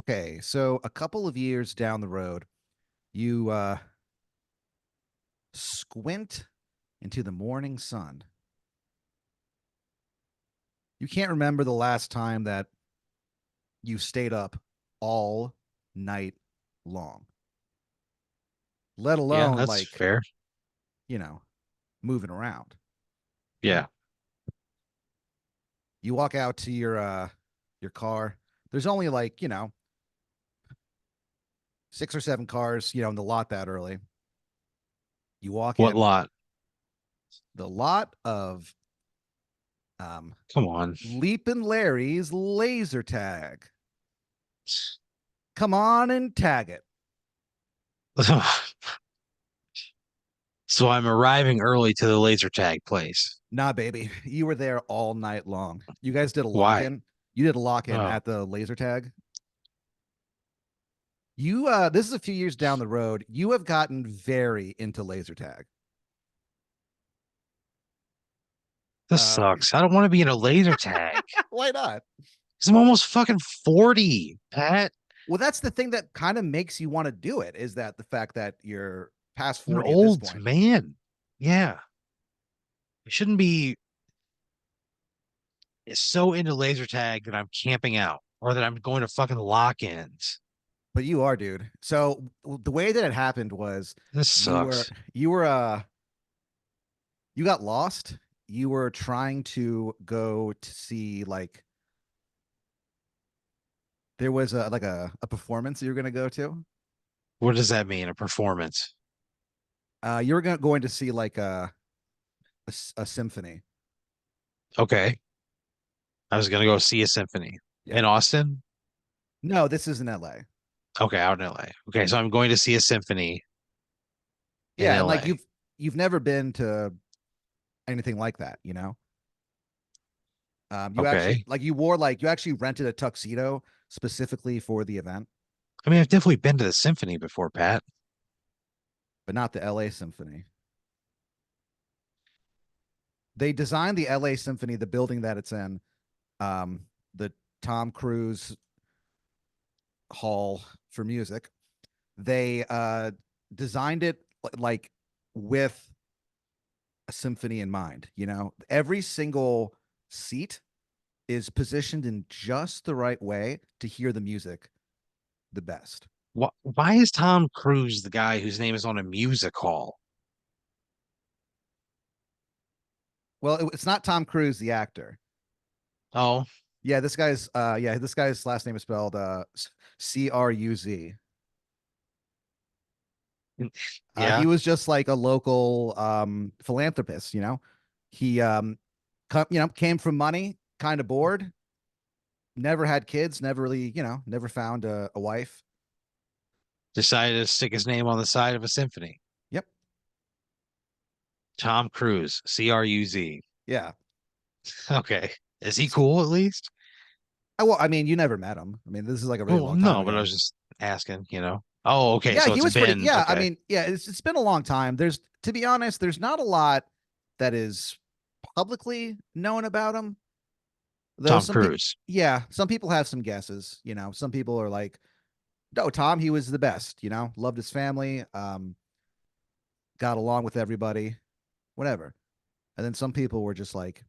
Okay, so a couple of years down the road, you squint into the morning sun. You can't remember the last time that you stayed up all night long, let Yeah, alone that's like, fair. you know, moving around. Yeah. You walk out to your car. There's only like, six or seven cars, in the lot that early. You walk What in, lot? the lot of Come on. Leapin' Larry's laser tag. Come on and tag it. So I'm arriving early to the laser tag place. Nah, baby, you were there all night long. You guys did a lock Why? in. You did a lock in Oh, at the laser tag. You This is a few years down the road. You have gotten very into laser tag. this Uh sucks. I don't want to be in a laser tag why not? because I'm almost fucking 40, Pat. Well, that's the thing that kind of makes you want to do it is that the fact that you're past I'm an 40 at this old point. man. Yeah. I shouldn't be so into laser tag that I'm camping out or that I'm going to fucking lock-ins. But you are, dude. So the way that it happened was This you were sucks. you were you got lost. You were trying to go to see like there was a performance you were going to go to. What does that mean? A performance? You were going to see like a symphony. Okay. I was gonna go see a symphony Yep. in Austin. No, this is in LA. Okay, out in LA. Okay, so I'm going to see a symphony in Yeah, and like LA. you've never been to anything like that, you actually Okay. like you actually rented a tuxedo specifically for the event, I mean, I've definitely been to the symphony before, Pat. but not the LA Symphony. They designed the LA Symphony, the building that it's in, the Tom Cruise Hall for Music. They designed it like with a symphony in mind. Every single seat is positioned in just the right way to hear the music the best. Why is Tom Cruise the guy whose name is on a music hall? Well, it's not Tom Cruise, the actor. Oh, Yeah, this guy's last name is spelled Cruz. yeah. He was just like a local philanthropist. He came from money, kind of bored, never had kids, never really, never found a wife. Decided to stick his name on the side of a symphony. Yep. Tom Cruise, Cruz. Yeah. Okay. Is he cool at least? Well, I mean, you never met him. I mean, this is like a really Well, long time no, but I ago. was just asking. Oh, okay. Yeah, So he it's was pretty. been Yeah, I okay. mean, yeah, it's been a long time. To be honest, there's not a lot that is publicly known about him. Though Tom some people, Cruise. yeah, some people have some guesses. Some people are like, "No, Tom, he was the best." Loved his family, got along with everybody, whatever. And then some people were just like,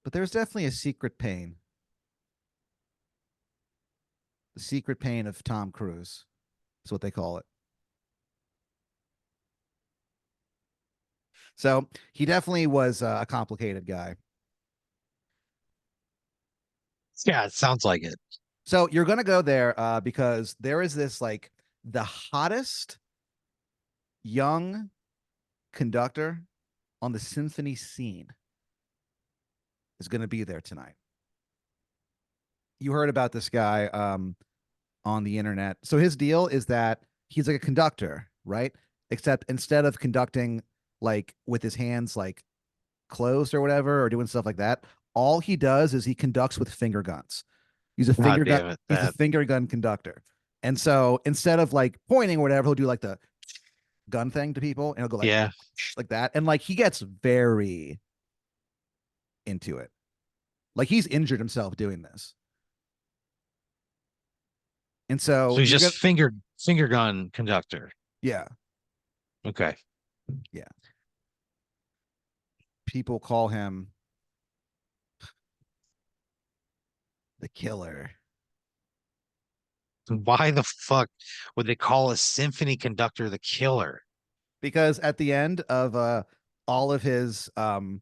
"But there's definitely a secret pain, the secret pain of Tom Cruise." That's what they call it. So he definitely was a complicated guy. Yeah, it sounds like it. So you're gonna go there because there is this like the hottest young conductor on the symphony scene is going to be there tonight. You heard about this guy on the internet. So his deal is that he's like a conductor, right? Except instead of conducting like with his hands like closed or whatever or doing stuff like that, all he does is he conducts with finger guns. He's a God finger gun. damn it, He's a Pat. finger gun conductor. And so instead of like pointing or whatever, he'll do like the gun thing to people and he'll go Yeah. like that. And like he gets very into it. Like he's injured himself doing this. And So so he's you're just gonna, finger gun conductor. yeah, Okay. yeah. People call him the killer Why the fuck would they call a symphony conductor the killer? because at the end of all of his N-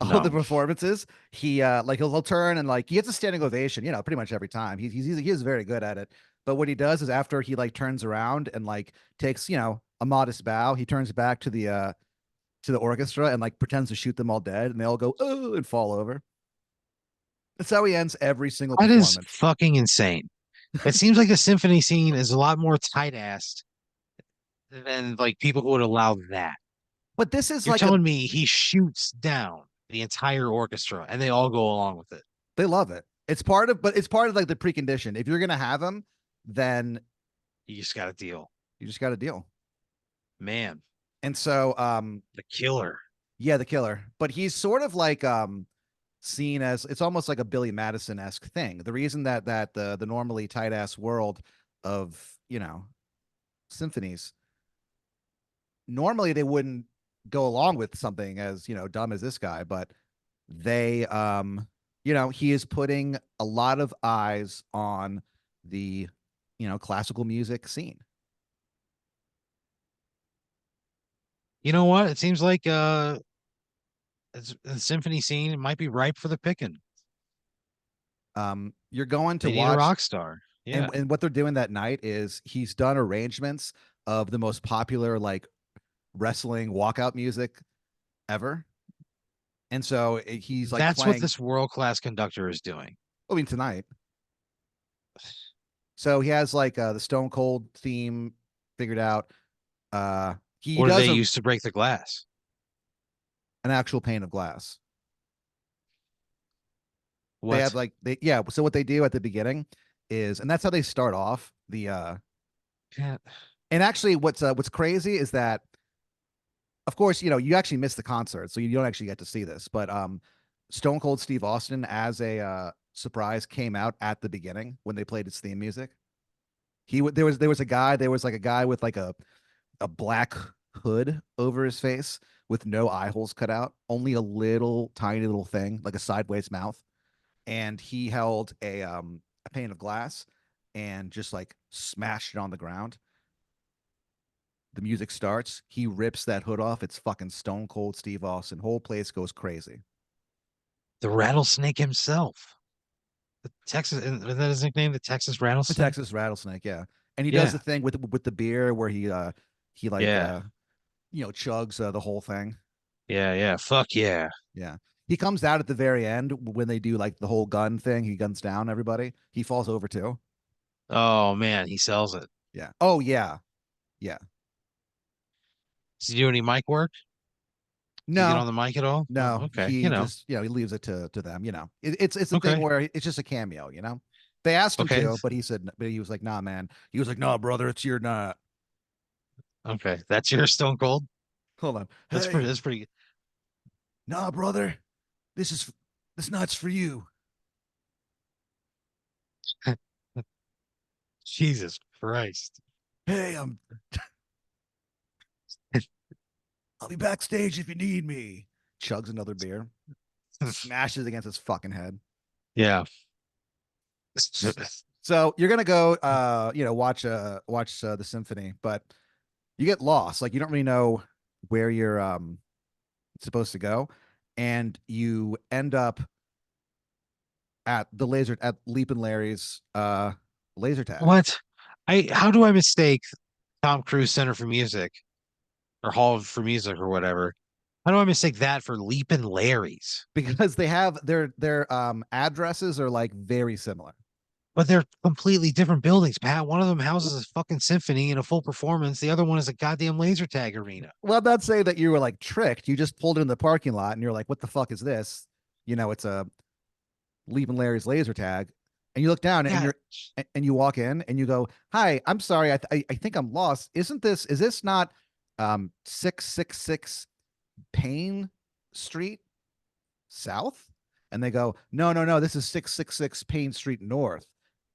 all of the No. performances, he like he'll turn and like he gets a standing ovation, you know, pretty much every time. He's very good at it. But what he does is after he like turns around and like takes, you know, a modest bow, he turns back to the orchestra and like pretends to shoot them all dead, and they all go oh and fall over. That's how he ends every single That is performance. fucking insane. It seems like the symphony scene is a lot more tight-assed than like people who would allow that. But this is You're like a telling me he shoots down the entire orchestra and they all go along with it. they love it. It's part of, but it's part of like the precondition. If you're gonna have him, then You just got to deal. you just got to deal. Man, And so, the killer. yeah, the killer. But he's sort of like seen as it's almost like a Billy Madison esque thing. The reason that the normally tight ass world of you know symphonies normally they wouldn't go along with something as you know dumb as this guy, but they you know he is putting a lot of eyes on the you know classical music scene. You know what? It seems like the symphony scene might be ripe for the picking. You're going to They need a watch rock star. and Yeah. what they're doing that night is he's done arrangements of the most popular like wrestling walkout music ever. And so he's like That's what playing, this world-class conductor is doing. I mean, tonight. So he has like the Stone Cold theme figured out. He What do does they use to break the glass? an actual pane of glass. They have What? like they yeah. So what they do at the beginning is, and that's how they start off the. Yeah. And actually, what's crazy is that, of course, you know you actually miss the concert, so you don't actually get to see this. But Stone Cold Steve Austin as a surprise came out at the beginning when they played his theme music. There was like a guy with like a black hood over his face with no eye holes cut out, only a little tiny little thing like a sideways mouth, and he held a pane of glass and just like smashed it on the ground. The music starts. He rips that hood off. It's fucking Stone Cold Steve Austin. Whole place goes crazy. The rattlesnake himself. The Texas, isn't that his nickname? The Texas The rattlesnake? Texas rattlesnake, yeah. And he does Yeah. the thing with the beer where he like Yeah. you know chugs the whole thing. Yeah. Yeah. Fuck yeah. Yeah. He comes out at the very end when they do like the whole gun thing. He guns down everybody. He falls over too. Oh man, he sells it. Yeah. Oh yeah. Yeah. Does he do any mic work? Does he get No, on the mic at all? Oh, no. okay. He just you know he leaves it to them. You know, it's a thing Okay. where it's just a cameo. You know, they asked him Okay. to, but he said, but he was like, nah, man. He was like, nah, brother, it's your nah. Okay. That's your Stone Cold. Hold on. That's pretty. Hey, That's pretty. nah, brother. This is this night's for you. Jesus Christ. Hey, I'll be backstage if you need me. Chugs another beer, smashes against his fucking head. Yeah. So you're gonna go, you know, watch the symphony, but you get lost. Like you don't really know where you're supposed to go, and you end up at the laser at Leap and Larry's laser tag What? How do I mistake Tom Cruise Center for Music or Hall for Music or whatever? How do I mistake that for Leapin' Larry's? because they have their addresses are like very similar. But they're completely different buildings, Pat. One of them houses a fucking symphony and a full performance. The other one is a goddamn laser tag arena. Well, I'm not saying that you were like tricked. You just pulled in the parking lot and you're like, what the fuck is this? You know, it's a Leap and Larry's laser tag. And you look down and Yeah. you walk in and you go, "Hi, I'm sorry. I think I'm lost. Is this not 666 Payne Street South?" And they go, "No, no, no. This is 666 Payne Street North."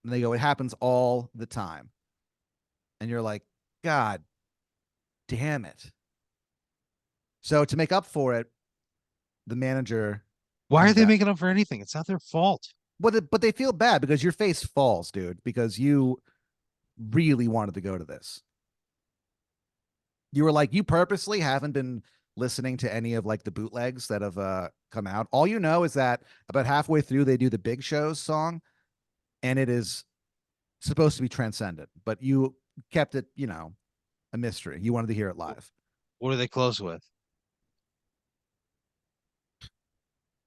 And they go, it happens all the time. And you're like, God damn it. So to make up for it, the manager Why are comes they out. making up for anything? It's not their fault. But they feel bad because your face falls, dude, because you really wanted to go to this. You were like, you purposely haven't been listening to any of like the bootlegs that have come out. All you know is that about halfway through they do the Big Show's song, and it is supposed to be transcendent, but you kept it, a mystery. You wanted to hear it live. What are they close with? Of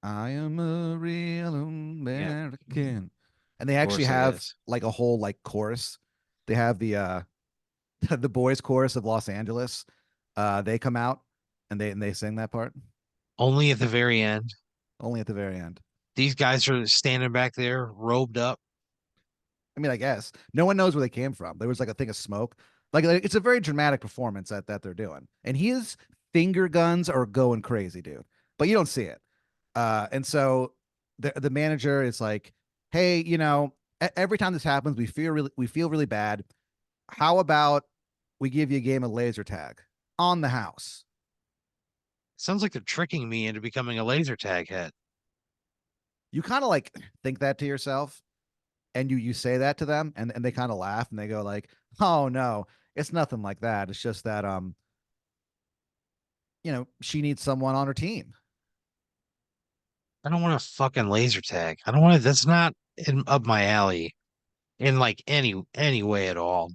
I am a real Yeah, American. And they of actually course it have is. like a whole like chorus. They have the the boys chorus of Los Angeles. They come out and they sing that part Only at the very end. only at the very end. These guys are standing back there, robed up. I mean, I guess no one knows where they came from. There was like a thing of smoke. Like it's a very dramatic performance that they're doing. And his finger guns are going crazy, dude. But you don't see it. And so the manager is like, "Hey, every time this happens, we feel really bad. How about we give you a game of laser tag on the house?" Sounds like they're tricking me into becoming a laser tag head. You kind of like think that to yourself, and you say that to them, and they kind of laugh and they go like, "Oh no, it's nothing like that. It's just that she needs someone on her team." I don't want to fucking laser tag. I don't want to. That's not up my alley in like any way at all.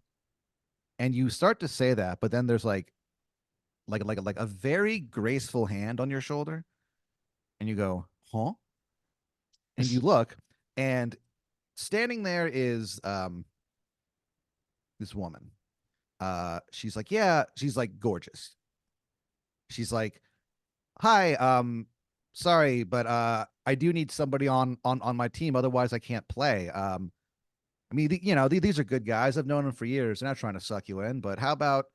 And you start to say that, but then there's like a very graceful hand on your shoulder, and you go, "Huh?" And you look, and standing there is this woman. She's like, yeah, she's like gorgeous. She's like, hi, sorry, but I do need somebody on my team, otherwise I can't play. I mean, these are good guys. I've known them for years. They're not trying to suck you in, but how about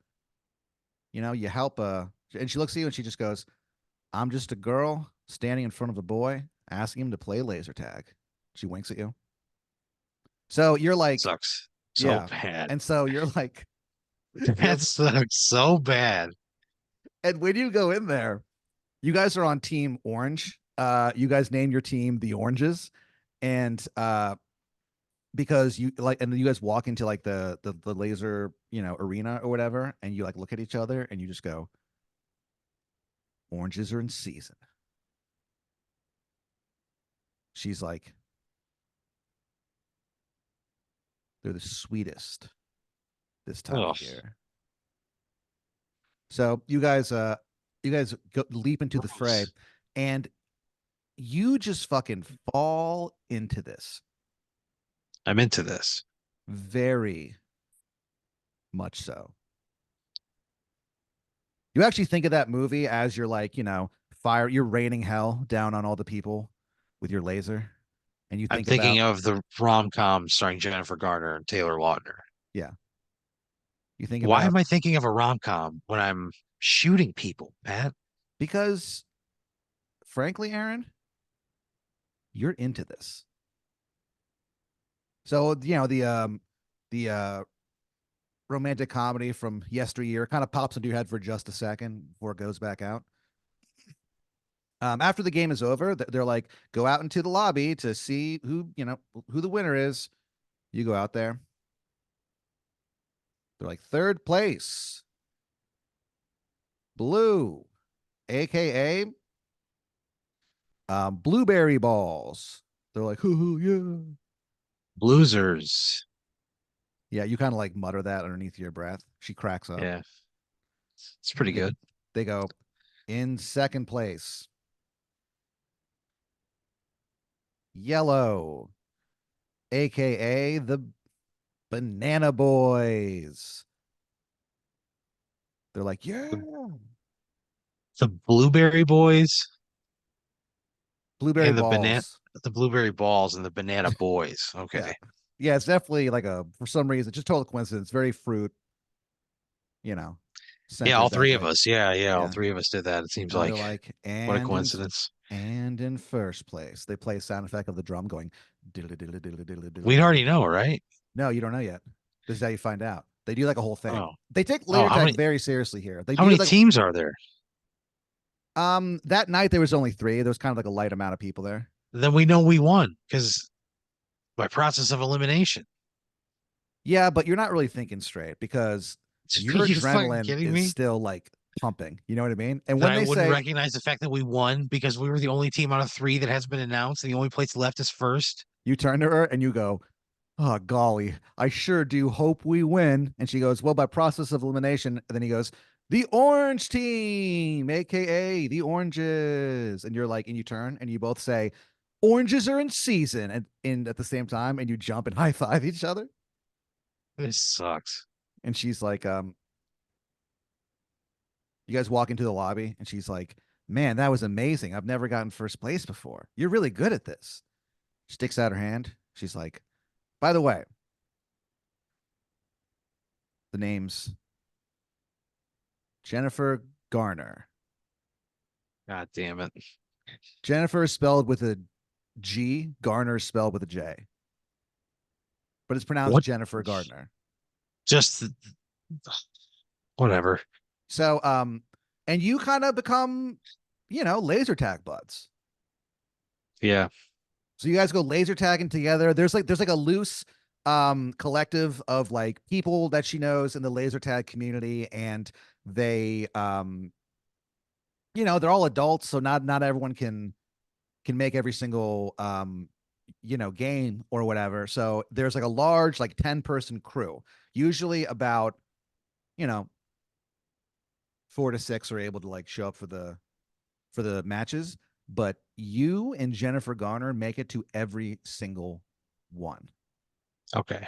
you help? And she looks at you and she just goes, "I'm just a girl standing in front of a boy, asking him to play laser tag." She winks at you. So you're like, Sucks so yeah, bad. and so you're like, That you're, sucks so bad. and when you go in there, you guys are on team orange. You guys name your team the Oranges, and because you like, and then you guys walk into like the laser, arena or whatever, and you like look at each other and you just go, "Oranges are in season." She's like, "They're the sweetest this time of Oh, year." So you guys leap into the fray, gross. and you just fucking fall into this I'm into this. very much so. You actually think of that movie as you're like, you're raining hell down on all the people with your laser. And you I'm think thinking about, of the rom-com starring Jennifer Garner and Taylor Lautner. yeah, you think Why about am I thinking of a rom-com when I'm shooting people, Pat? because frankly, Aaron, you're into this. So, the romantic comedy from yesteryear kind of pops into your head for just a second before it goes back out. After the game is over, they're like, go out into the lobby to see who the winner is. You go out there. They're like third place, blue, aka blueberry balls. They're like, hoo yeah. Losers. Yeah, you kind of like mutter that underneath your breath. She cracks up. Yeah, it's pretty They good. they go in second place, yellow, aka the banana boys. They're like, yeah, The, the Blueberry Boys blueberry and the banana, balls. the Blueberry Balls and the Banana Boys. Yeah. Okay. Yeah, it's definitely like for some reason, just total coincidence, very fruit, you know. Yeah, all centered that three of way. us. Yeah, yeah, all Yeah. three of us did that. It seems They're like like, what a coincidence. and in first place, they play a sound effect of the drum going diddly diddly diddly diddly diddly We'd diddly. already know, right? No, you don't know yet. This is how you find out. They do like a whole thing. Oh, They take oh, laser tag very seriously here. They how do many like teams are there? that night there was only three. There was kind of like a light amount of people there. Then we know we won because by process of elimination. Yeah, but you're not really thinking straight because Are your you fucking adrenaline kidding is me? still like pumping. You know what I mean? And That when I they wouldn't say recognize the fact that we won because we were the only team out of three that has been announced, and the only place left is first. you turn to her and you go, "Oh golly, I sure do hope we win." And she goes, "Well, by process of elimination." And then he goes, "The orange team, aka the oranges." And you're like, and you turn and you both say, "Oranges are in season," and at the same time, and you jump and high five each other. This sucks. And she's like, you guys walk into the lobby, and she's like, "Man, that was amazing. I've never gotten first place before. You're really good at this." She sticks out her hand. She's like, "By the way, the name's Jennifer Garner. God damn it. Jennifer is spelled with a G. Garner is spelled with a J, but it's pronounced What? Jennifer Gardner." Just whatever. So, and you kind of become, laser tag buds. Yeah. So you guys go laser tagging together. There's like a loose collective of like people that she knows in the laser tag community, and they they're all adults, so not everyone can make every single game or whatever. So there's like a large like 10-person crew. Usually about, you know, 4 to 6 are able to like show up for the matches, but you and Jennifer Garner make it to every single one. Okay.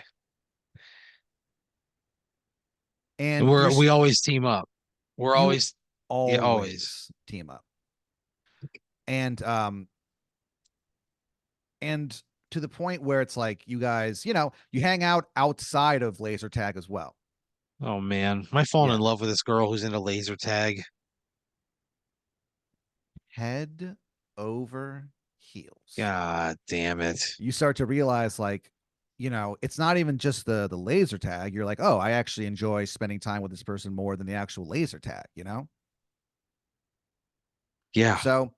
And We always team up. We're you always yeah, always. always team up. And to the point where it's like you guys, you hang out outside of laser tag as well. Oh man. Am I falling Yeah. in love with this girl who's into laser tag? Head over heels. God damn it. You start to realize like, it's not even just the laser tag. You're like, "Oh, I actually enjoy spending time with this person more than the actual laser tag?" Yeah. So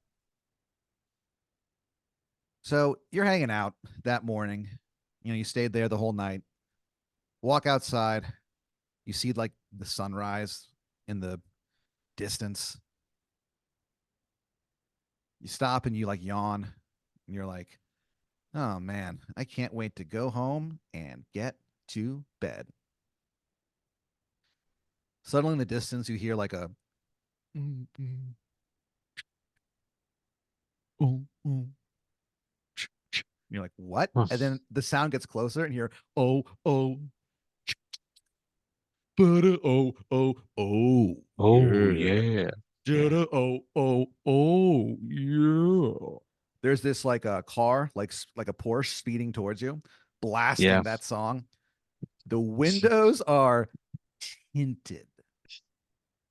so you're hanging out that morning. You stayed there the whole night. Walk outside, you see like the sunrise in the distance. You stop and you like yawn, and you're like, "Oh man, I can't wait to go home and get to bed." Suddenly in the distance you hear like a mm, mm, oh, oh. You're like, "What?" Huh. And then the sound gets closer and you're, "Oh, oh, butter, oh, oh, oh, Oh yeah. yeah. Yeah. Jada, oh, oh, oh, yeah." There's this like a car, like a Porsche speeding towards you, Yeah. blasting that song. The windows are tinted.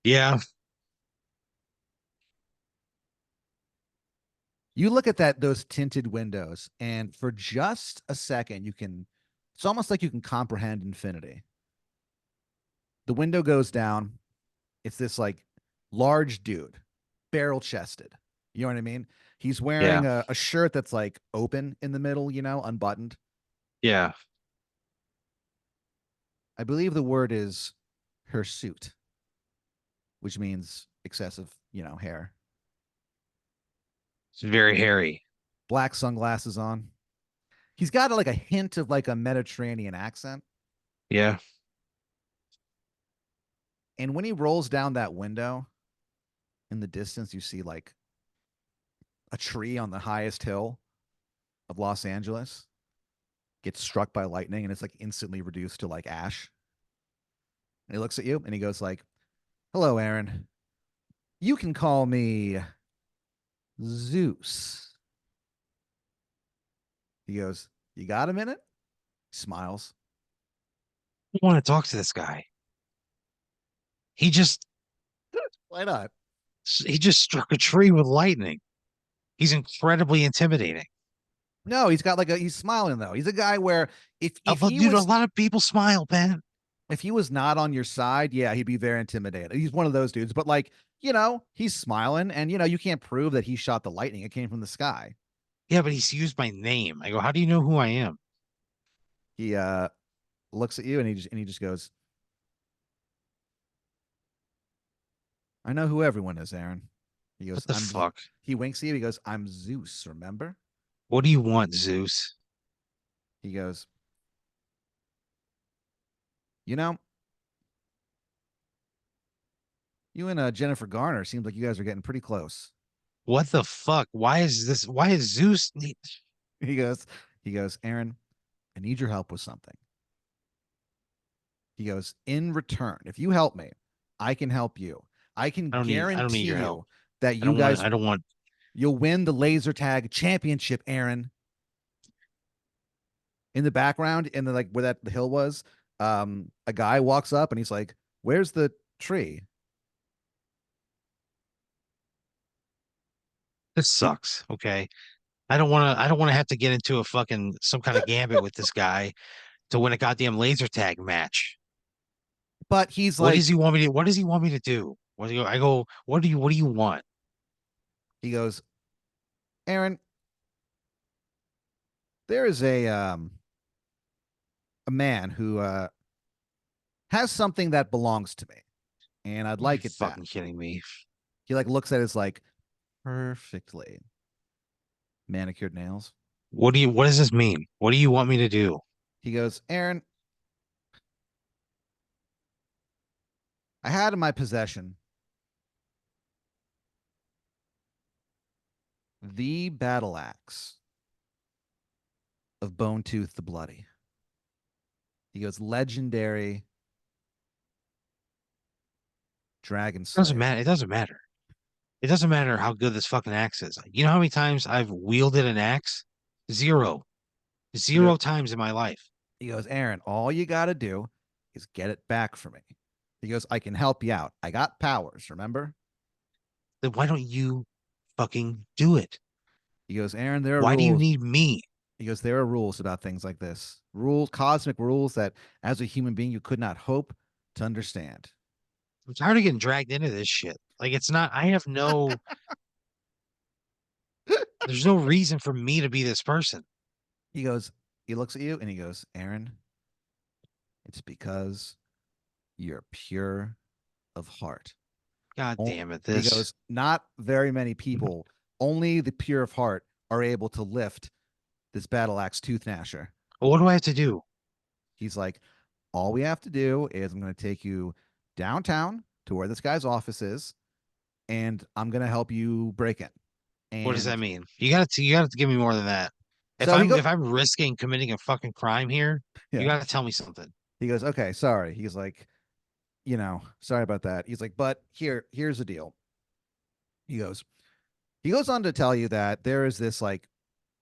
Yeah. You look at those tinted windows, and for just a second, it's almost like you can comprehend infinity. The window goes down. It's this like large dude, barrel chested. You know what I mean? He's wearing Yeah. a shirt that's like open in the middle, unbuttoned. Yeah. I believe the word is hirsute, which means excessive, hair. It's very hairy. Black sunglasses on. He's got like a hint of like a Mediterranean accent. Yeah. And when he rolls down that window, in the distance, you see like a tree on the highest hill of Los Angeles gets struck by lightning, and it's like instantly reduced to like ash. And he looks at you and he goes like, "Hello, Aaron. You can call me Zeus." He goes, "You got a minute?" He smiles. I want to talk to this guy. He just Why not? He just struck a tree with lightning. He's incredibly intimidating. No, he's got like a he's smiling though. He's a guy where Dude, a lot of people smile, man. if he was not on your side, yeah, he'd be very intimidated. He's one of those dudes, but like, he's smiling and you can't prove that he shot the lightning. It came from the sky. Yeah, but he's used my name. I go, how do you know who I am? He looks at you and he just goes, "I know who everyone is, Aaron." He goes, What the fuck? He winks at you. He goes, "I'm Zeus, remember?" What do you want, Zeus? He goes, "You know, you and Jennifer Garner seems like you guys are getting pretty close." What the fuck? Why is Zeus He goes, "Aaron, I need your help with something." He goes, "In return, if you help me, I can help you. I can I don't need guarantee your help. you that you guys I don't want you'll win the laser tag championship, Aaron." In the background, in the like where that the hill was, a guy walks up and he's like, "Where's the tree?" this sucks, okay? I don't want to have to get into a fucking some kind of gambit with this guy to win a goddamn laser tag match. But he's What does like, he want me to what does he want me to do? I go, what do you want? he goes, "Aaron, there is a man who has something that belongs to me, and I'd Are you like it fucking back." kidding me? He like looks at his like perfectly manicured nails. What does this mean? What do you want me to do? He goes, "Aaron, I had in my possession the battle axe of Bone Tooth the Bloody." He goes, "Legendary Dragon Doesn't Slayer." matter. It doesn't matter. It doesn't matter how good this fucking axe is. You know how many times I've wielded an axe? Zero. He goes, Zero times in my life. "Aaron, all you got to do is get it back for me." He goes, "I can help you out. I got powers, remember?" Then why don't you fucking do it? He goes, "Aaron, there are Why do you rules." need me? He goes, "There are rules about things like this. Rules, cosmic rules that as a human being you could not hope to understand." I'm tired of getting dragged into this shit. Like it's not, I have no, there's no reason for me to be this person. He goes, he looks at you and he goes, "Aaron, it's because you're pure of heart." God damn it. He This, goes, "Not very many people, only the pure of heart, are able to lift this battle axe tooth gnasher." what do I have to do? He's like, "All we have to do is I'm going to take you downtown to where this guy's office is, and I'm going to help you break in." What does And that mean? You gotta give me more than that. so he goes, If I'm risking committing a fucking crime here, you yeah, gotta tell me something. he goes, "Okay, sorry." He's like, "Sorry about that." He's like, "But here's the deal." He goes, he goes on to tell you that there is this like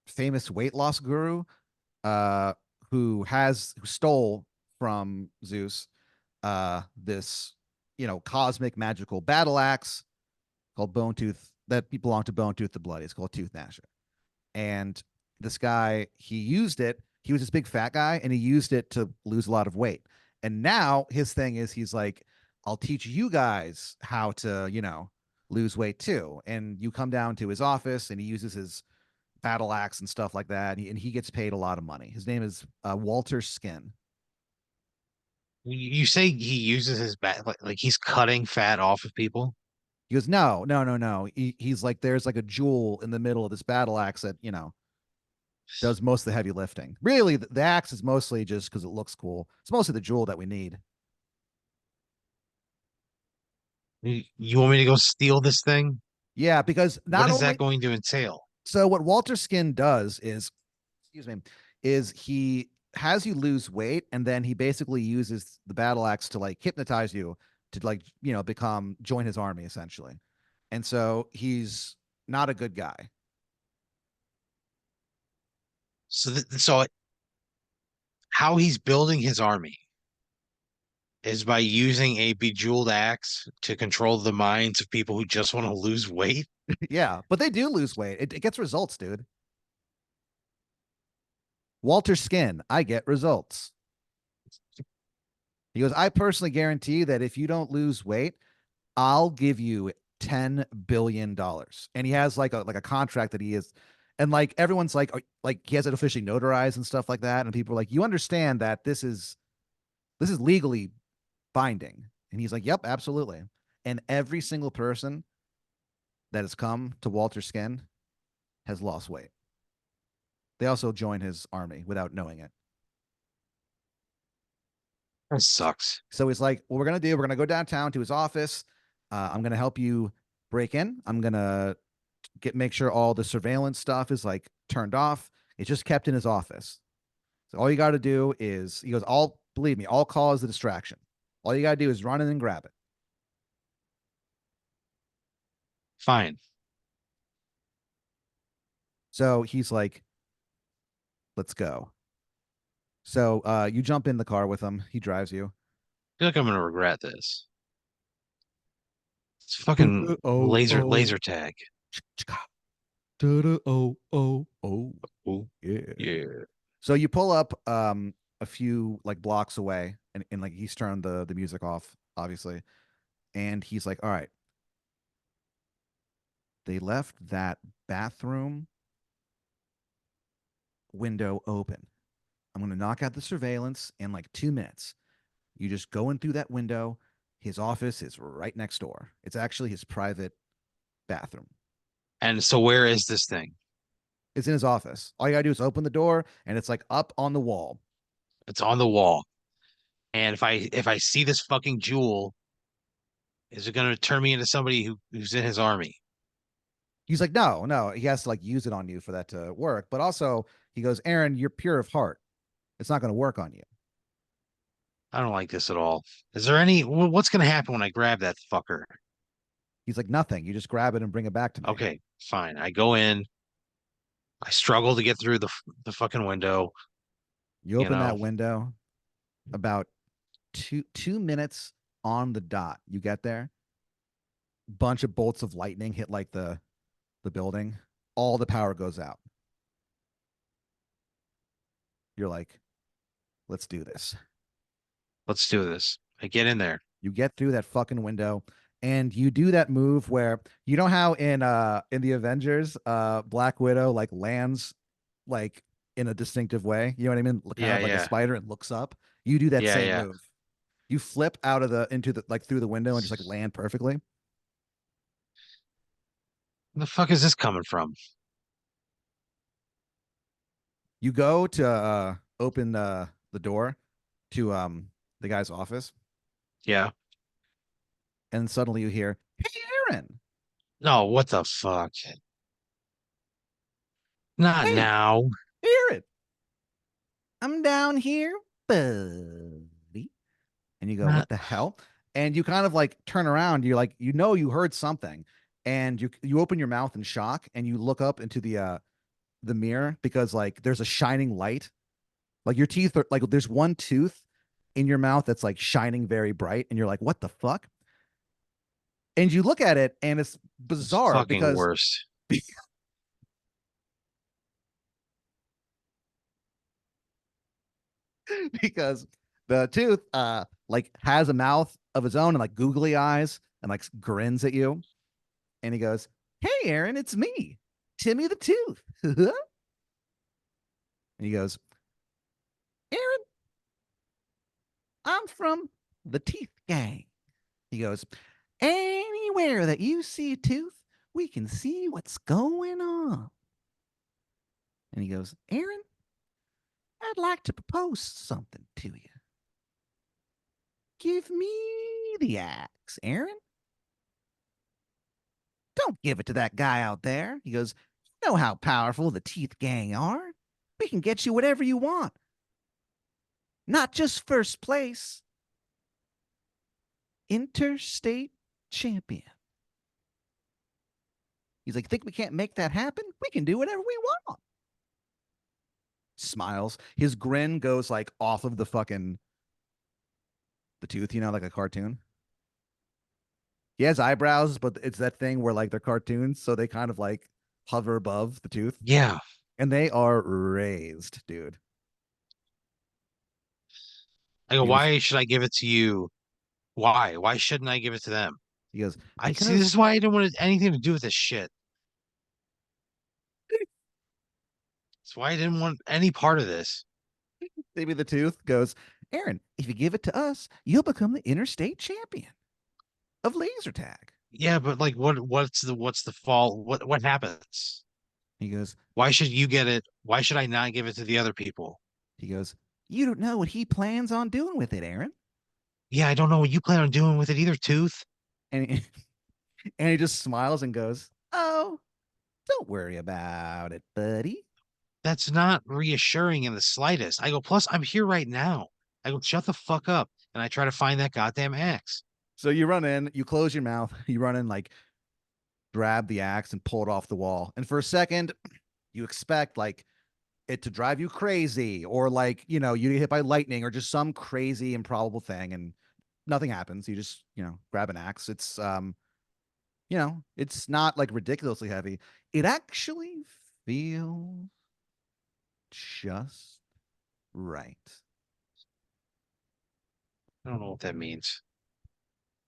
famous weight loss guru uh who stole from Zeus this cosmic magical battle axe called Bone Tooth that belonged to Bone Tooth the Bloody. It's called Tooth Gnasher. And this guy, he used it. He was this big fat guy, and he used it to lose a lot of weight. And now his thing is, he's like, "I'll teach you guys how to, lose weight too." And you come down to his office, and he uses his battle axe and stuff like that, and he gets paid a lot of money. His name is Walter Skin. You say he uses his back like he's cutting fat off of people. He goes, "No, no, no, no." He's like, "There's like a jewel in the middle of this battle axe that does most of the heavy lifting. Really, the axe is mostly just because it looks cool. It's mostly the jewel that we need." You want me to go steal this thing? Yeah, because What not is that only going to entail? so what Walter Skin does is, excuse me, is he has you lose weight, and then he basically uses the battle axe to like hypnotize you to like become join his army essentially. And so he's not a good guy. How he's building his army. is by using a bejeweled axe to control the minds of people who just want to lose weight. Yeah, but they do lose weight. It gets results, dude. Walter Skin, I get results. He goes, I personally guarantee that if you don't lose weight, I'll give you $10 billion. And he has like a contract that he is, and like everyone's like he has it officially notarized and stuff like that. And people are like, you understand that this is legally binding. And he's like, yep, absolutely. And every single person that has come to Walter Skin has lost weight. They also join his army without knowing it. That sucks. So he's like, what we're gonna do, we're gonna go downtown to his office. I'm gonna help you break in. I'm gonna get make sure all the surveillance stuff is like turned off. It's just kept in his office. So all you got to do is, he goes, all believe me, all call is the distraction. All you got to do is run in and grab it. Fine. So he's like, let's go. So you jump in the car with him. He drives you. I feel like I'm gonna regret this. It's fucking Oh, laser oh, tag. oh, oh, oh, Ooh, yeah. yeah. So you pull up a few like blocks away, and like he's turned the music off, obviously. And he's like, all right, they left that bathroom window open. I'm going to knock out the surveillance in like 2 minutes. You just go in through that window. His office is right next door. It's actually his private bathroom. And so where is this thing? It's in his office. All you gotta do is open the door, and it's like up on the wall. It's on the wall. And if I see this fucking jewel, is it gonna turn me into somebody who's in his army? He's like, no, no. He has to like use it on you for that to work. But also, he goes, Aaron, you're pure of heart. It's not going to work on you. I don't like this at all. Is there any what's gonna happen when I grab that fucker? He's like, nothing. You just grab it and bring it back to me. Okay, fine. I go in. I struggle to get through the fucking window, You you open know. that window about two minutes on the dot. You get there. Bunch of bolts of lightning hit like the building. All the power goes out. You're like, let's do this. Let's do this. I get in there. You get through that fucking window, and you do that move where, you know how in the Avengers, Black Widow like lands like in a distinctive way. You know what I mean? Kind Yeah, of like a yeah. spider and looks up. You do that Yeah, same yeah. move. You flip out of the into the like through the window and just like land perfectly. Where the fuck is this coming from? You go to open the door to the guy's office, Yeah. and suddenly you hear, "Hey, Aaron! No, what the fuck? Not Hey, now. Aaron! I'm down here, buddy." And you go, Not what the hell? And you kind of like turn around. You're like, you heard something, and you open your mouth in shock, and you look up into the mirror, because like there's a shining light. Like your teeth are like, there's one tooth in your mouth that's like shining very bright, and you're like, what the fuck? And you look at it, and it's it's bizarre fucking because worse. because the tooth like has a mouth of its own and like googly eyes and like grins at you, and he goes, "Hey, Aaron, it's me, Timmy the Tooth." And he goes, "Aaron, I'm from the Teeth Gang." He goes, "Anywhere that you see a tooth, we can see what's going on." And he goes, "Aaron, I'd like to propose something to you. Give me the axe, Aaron. Don't give it to that guy out there." He goes, "You know how powerful the Teeth Gang are. We can get you whatever you want. Not just first place, interstate champion." He's like, "Think we can't make that happen? We can do whatever we want." Smiles. His grin goes like off of the fucking the tooth, like a cartoon. He has eyebrows, but it's that thing where like they're cartoons, so they kind of like hover above the tooth, Yeah. and they are raised, dude. I go, He goes, why should I give it to you? Why? Why shouldn't I give it to them? he goes, I see. This because is why I didn't want anything to do with this shit. That's why I didn't want any part of this. maybe the tooth goes, Aaron, if you give it to us, you'll become the interstate champion of laser tag. Yeah, but like, what's the fault? What happens? He goes, Why should you get it? Why should I not give it to the other people? he goes, you don't know what he plans on doing with it, Aaron. Yeah, I don't know what you plan on doing with it either, Tooth. And he, and he just smiles and goes, oh, don't worry about it, buddy. That's not reassuring in the slightest. I go, plus I'm here right now. I go, shut the fuck up. And I try to find that goddamn axe. So you run in, you close your mouth, you run in, like grab the axe and pull it off the wall. And for a second, you expect like it to drive you crazy, or like, you get hit by lightning or just some crazy improbable thing, and nothing happens. You just, grab an axe. It's not like ridiculously heavy. It actually feels just right. I don't know what that means.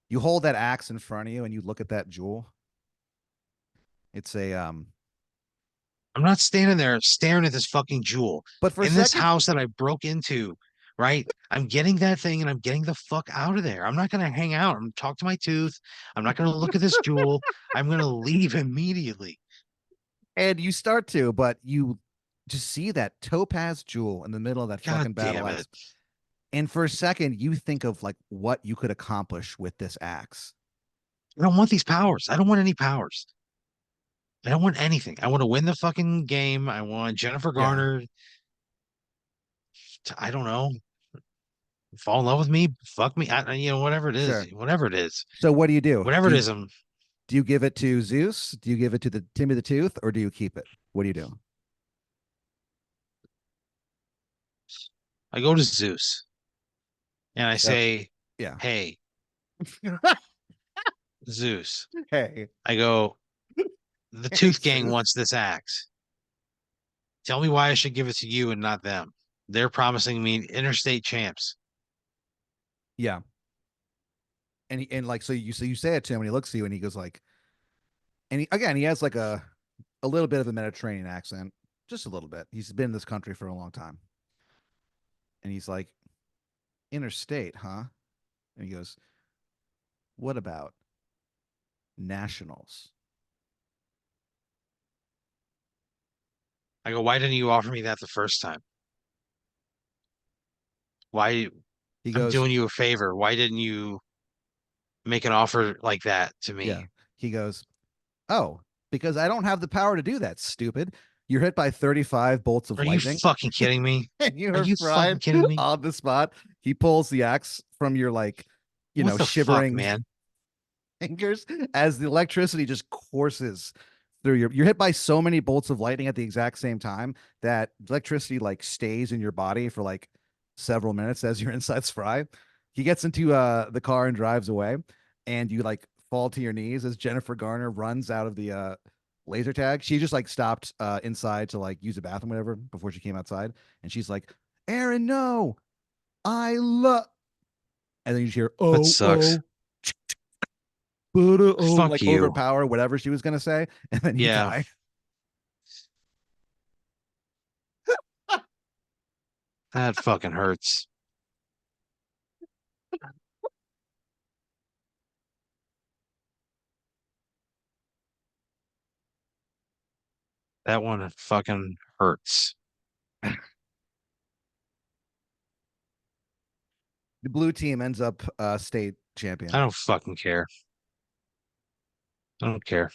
You hold that axe in front of you and you look at that jewel. It's a I'm not standing there staring at this fucking jewel but for a in this second, house that I broke into, right? I'm getting that thing and I'm getting the fuck out of there. I'm not going to hang out. I'm going to talk to my tooth. I'm not going to look at this jewel. I'm going to leave immediately. and you start to, but you just see that topaz jewel in the middle of that God fucking battle damn axe. it. And for a second, you think of like what you could accomplish with this axe. I don't want these powers. I don't want any powers. I don't want anything. I want to win the fucking game. I want Jennifer Yeah, Garner to, I don't know, fall in love with me, fuck me. Whatever it is, sure. whatever it is, So what do you do? whatever Do it you is, do you give it to Zeus? Do you give it to the Timmy the Tooth, or do you keep it? What do you do? I go to Zeus and I So say, yeah. hey, Zeus, Hey, I go, the hey, Tooth Gang Zeus. wants this axe. Tell me why I should give it to you and not them. They're promising me interstate champs. Yeah, and like so you say it to him, and he looks at you, and he goes like, and again he has like a little bit of a Mediterranean accent, just a little bit. He's been in this country for a long time, and he's like, interstate, huh? And he goes, what about nationals? I go, why didn't you offer me that the first time? Why He I'm goes, doing you a favor. Why didn't you make an offer like that to yeah. me? He goes, oh, because I don't have the power to do that, stupid. You're hit by 35 bolts of Are you lightning fucking kidding me? and you Are are you fucking fried kidding me? on the spot. He pulls the axe from your like, What the fuck, shivering man? fingers as the electricity just courses through you're hit by so many bolts of lightning at the exact same time that electricity like stays in your body for like several minutes as your insides fry. He gets into the car and drives away, and you like fall to your knees as Jennifer Garner runs out of the laser tag. She just like stopped inside to like use a bathroom, whatever, before she came outside, and she's like, Aaron, no, I love, and then you hear, That oh, sucks. oh, oh, Fuck like you. overpower whatever she was gonna say, and then you Yeah, die. that fucking hurts. That one fucking hurts. The blue team ends up state I champion. don't fucking care. I don't care.